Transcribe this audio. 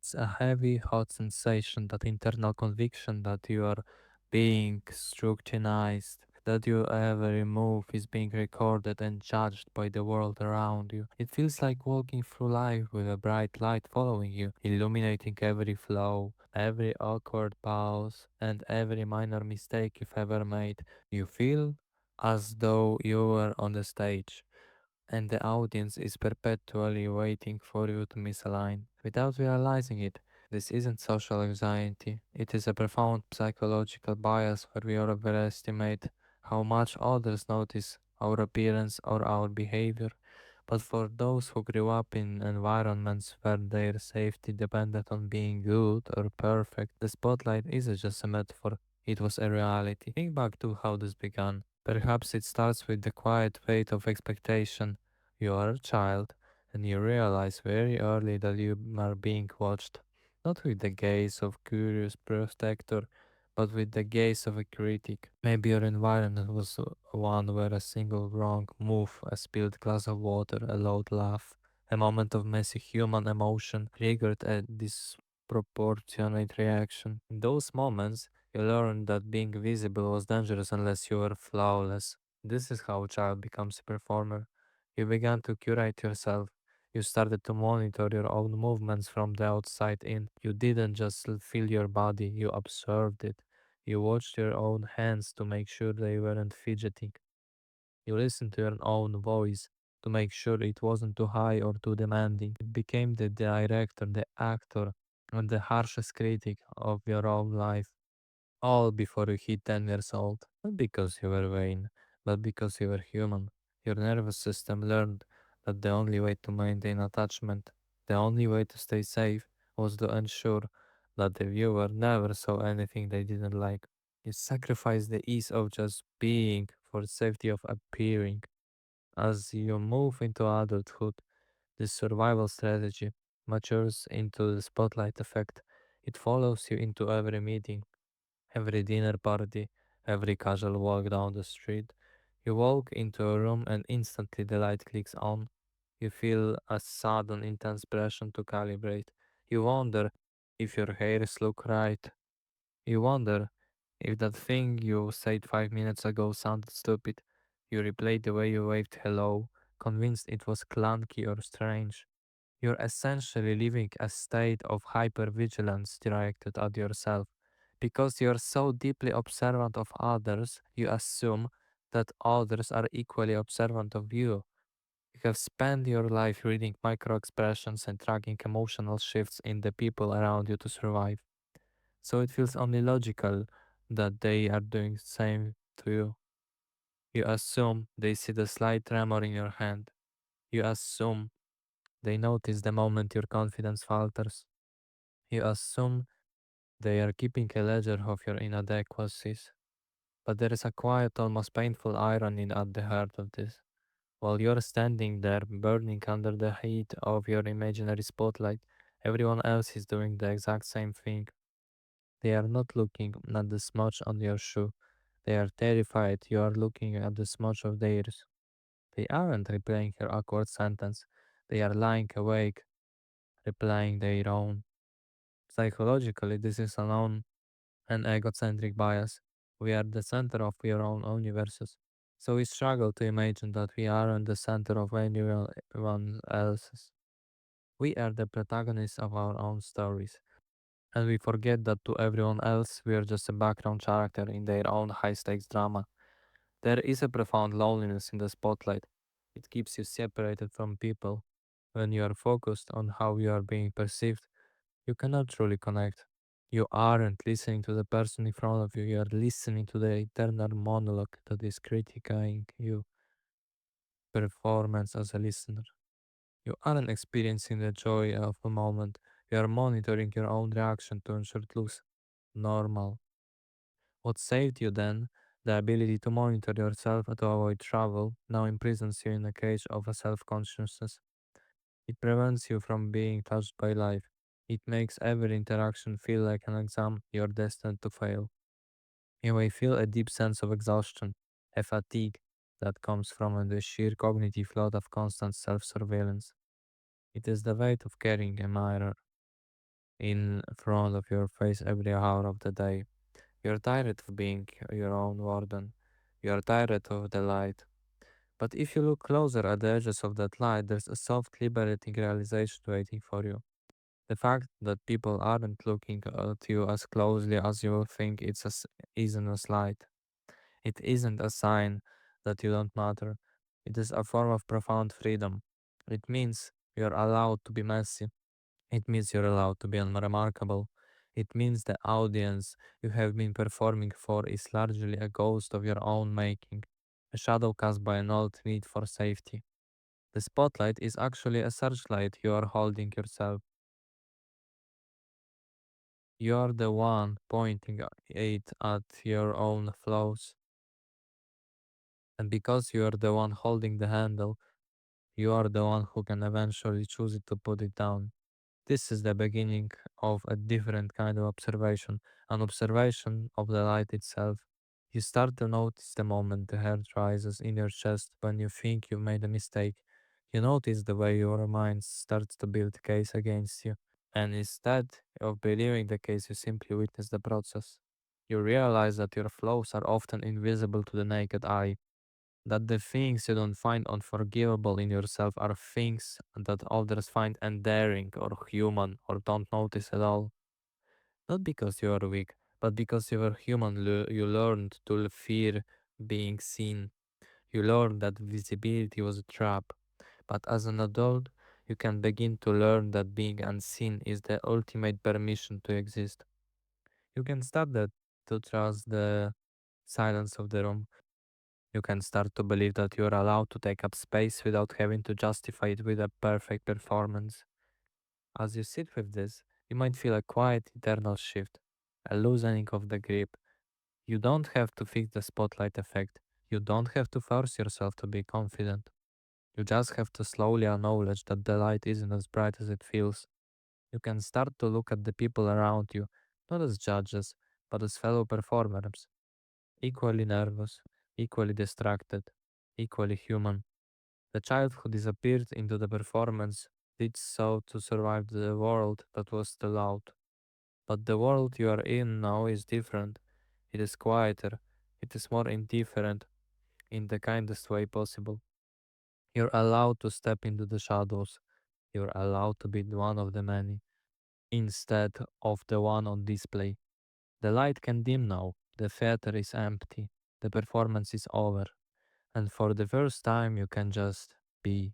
It's a heavy, hot sensation, that internal conviction that you are being scrutinized, that your every move is being recorded and judged by the world around you. It feels like walking through life with a bright light following you, illuminating every flow, every awkward pause, and every minor mistake you've ever made. You feel as though you were on the stage and the audience is perpetually waiting for you to misalign without realizing it. This isn't social anxiety, it is a profound psychological bias where we overestimate how much others notice our appearance or our behavior. But for those who grew up in environments where their safety depended on being good or perfect, the spotlight isn't just a metaphor, it was a reality. Think back to how this began. Perhaps it starts with the quiet weight of expectation. You are a child, and you realize very early that you are being watched, not with the gaze of curious protector, but with the gaze of a critic. Maybe your environment was one where a single wrong move, a spilled glass of water, a loud laugh, a moment of messy human emotion triggered a disproportionate reaction. In those moments, you learned that being visible was dangerous unless you were flawless. This is how a child becomes a performer. You began to curate yourself. You started to monitor your own movements from the outside in. You didn't just feel your body, you observed it. You watched your own hands to make sure they weren't fidgeting. You listened to your own voice to make sure it wasn't too high or too demanding. It became the director, the actor, and the harshest critic of your own life, all before you hit 10 years old. Not because you were vain, but because you were human. Your nervous system learned that the only way to maintain attachment, the only way to stay safe, was to ensure that the viewer never saw anything they didn't like. You sacrifice the ease of just being for the safety of appearing. As you move into adulthood, this survival strategy matures into the spotlight effect. It follows you into every meeting, every dinner party, every casual walk down the street. You walk into a room and instantly the light clicks on. You feel a sudden intense pressure to calibrate. You wonder if your hairs look right. You wonder if that thing you said 5 minutes ago sounded stupid. You replay the way you waved hello, convinced it was clunky or strange. You're essentially living a state of hypervigilance directed at yourself. Because you're so deeply observant of others, you assume that others are equally observant of you. You have spent your life reading micro expressions and tracking emotional shifts in the people around you to survive. So it feels only logical that they are doing the same to you. You assume they see the slight tremor in your hand. You assume they notice the moment your confidence falters. You assume they are keeping a ledger of your inadequacies. But there is a quiet, almost painful irony at the heart of this. While you're standing there, burning under the heat of your imaginary spotlight, everyone else is doing the exact same thing. They are not looking at the smudge on your shoe. They are terrified you are looking at the smudge of theirs. They aren't replaying your awkward sentence. They are lying awake, replying their own. Psychologically, this is an egocentric bias. We are the center of our own universes. So we struggle to imagine that we aren't the center of anyone else's. We are the protagonists of our own stories. And we forget that to everyone else, we are just a background character in their own high stakes drama. There is a profound loneliness in the spotlight. It keeps you separated from people. When you are focused on how you are being perceived, you cannot truly connect. You aren't listening to the person in front of you, you are listening to the internal monologue that is criticizing your performance as a listener. You aren't experiencing the joy of a moment, you are monitoring your own reaction to ensure it looks normal. What saved you then, the ability to monitor yourself to avoid trouble, now imprisons you in a cage of a self consciousness. It prevents you from being touched by life. It makes every interaction feel like an exam you're destined to fail. You may feel a deep sense of exhaustion, a fatigue that comes from the sheer cognitive load of constant self surveillance. It is the weight of carrying a mirror. in front of your face every hour of the day. You're tired of being your own warden. You're tired of the light. But if you look closer at the edges of that light, there's a soft, liberating realization waiting for you. The fact that people aren't looking at you as closely as you think isn't a slight. It isn't a sign that you don't matter. It is a form of profound freedom. It means you're allowed to be messy. It means you're allowed to be unremarkable. It means the audience you have been performing for is largely a ghost of your own making, a shadow cast by an old need for safety. The spotlight is actually a searchlight you are holding yourself. You're the one pointing it at your own flaws. And because you are the one holding the handle, you are the one who can eventually choose it to put it down. This is the beginning of a different kind of observation, an observation of the light itself. You start to notice the moment the hair rises in your chest when you think you made a mistake. You notice the way your mind starts to build a case against you. And instead of believing the case, you simply witness the process. You realize that your flaws are often invisible to the naked eye, that the things you don't find unforgivable in yourself are things that others find endearing or human or don't notice at all. Not because you are weak, but because you are human, you learned to fear being seen. You learned that visibility was a trap. But as an adult, you can begin to learn that being unseen is the ultimate permission to exist. You can start to trust the silence of the room. You can start to believe that you are allowed to take up space without having to justify it with a perfect performance. As you sit with this, you might feel a quiet internal shift, a loosening of the grip. You don't have to fix the spotlight effect. You don't have to force yourself to be confident. You just have to slowly acknowledge that the light isn't as bright as it feels. You can start to look at the people around you, not as judges, but as fellow performers, equally nervous, equally distracted, equally human. The child who disappeared into the performance did so to survive the world that was too loud. But the world you are in now is different. It is quieter. It is more indifferent in the kindest way possible. You're allowed to step into the shadows. You're allowed to be one of the many instead of the one on display. The light can dim now. The theater is empty. The performance is over. And for the first time, you can just be.